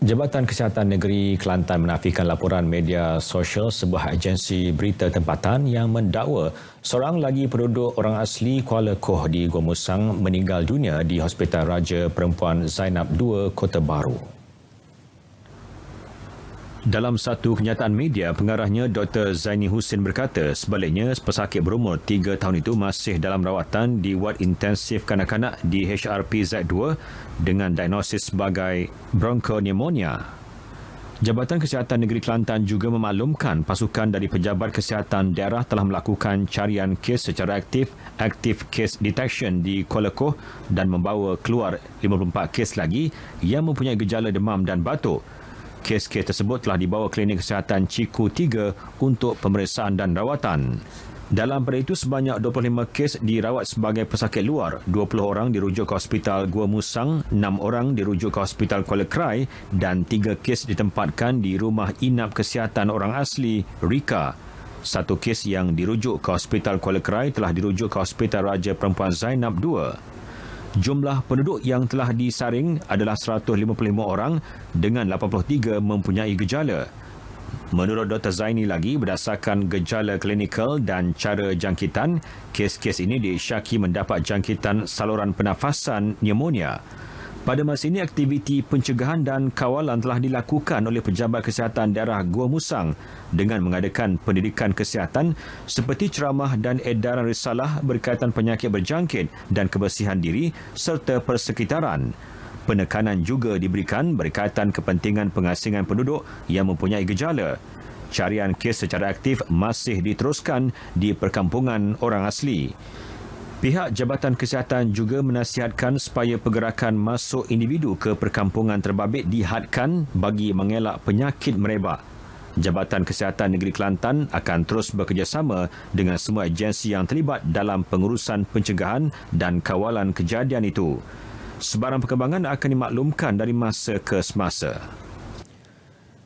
Jabatan Kesihatan Negeri Kelantan menafikan laporan media sosial sebuah agensi berita tempatan yang mendakwa seorang lagi penduduk orang asli Kuala Koh di Gua Musang meninggal dunia di Hospital Raja Perempuan Zainab II, Kota Baru. Dalam satu kenyataan media, pengarahnya Dr. Zaini Husin berkata sebaliknya pesakit berumur 3 tahun itu masih dalam rawatan di wad intensif kanak-kanak di HRPZ2 dengan diagnosis sebagai bronchopneumonia. Jabatan Kesihatan Negeri Kelantan juga memaklumkan pasukan dari Pejabat Kesihatan Daerah telah melakukan carian kes secara aktif case detection di Kuala Koh dan membawa keluar 54 kes lagi yang mempunyai gejala demam dan batuk. Kes-kes tersebut telah dibawa Klinik Kesihatan Ciku 3 untuk pemeriksaan dan rawatan. Dalam pada itu, sebanyak 25 kes dirawat sebagai pesakit luar, 20 orang dirujuk ke Hospital Gua Musang, 6 orang dirujuk ke Hospital Kuala Krai dan 3 kes ditempatkan di Rumah Inap Kesihatan Orang Asli, RIKA. 1 kes yang dirujuk ke Hospital Kuala Krai telah dirujuk ke Hospital Raja Perempuan Zainab II. Jumlah penduduk yang telah disaring adalah 155 orang dengan 83 mempunyai gejala. Menurut Dr. Zaini lagi, berdasarkan gejala klinikal dan cara jangkitan, kes-kes ini diisyaki mendapat jangkitan saluran pernafasan pneumonia. Pada masa ini, aktiviti pencegahan dan kawalan telah dilakukan oleh Pejabat Kesihatan Daerah Gua Musang dengan mengadakan pendidikan kesihatan seperti ceramah dan edaran risalah berkaitan penyakit berjangkit dan kebersihan diri serta persekitaran. Penekanan juga diberikan berkaitan kepentingan pengasingan penduduk yang mempunyai gejala. Carian kes secara aktif masih diteruskan di perkampungan orang asli. Pihak Jabatan Kesihatan juga menasihatkan supaya pergerakan masuk individu ke perkampungan terbabit dihadkan bagi mengelak penyakit merebak. Jabatan Kesihatan Negeri Kelantan akan terus bekerjasama dengan semua agensi yang terlibat dalam pengurusan pencegahan dan kawalan kejadian itu. Sebarang perkembangan akan dimaklumkan dari masa ke semasa.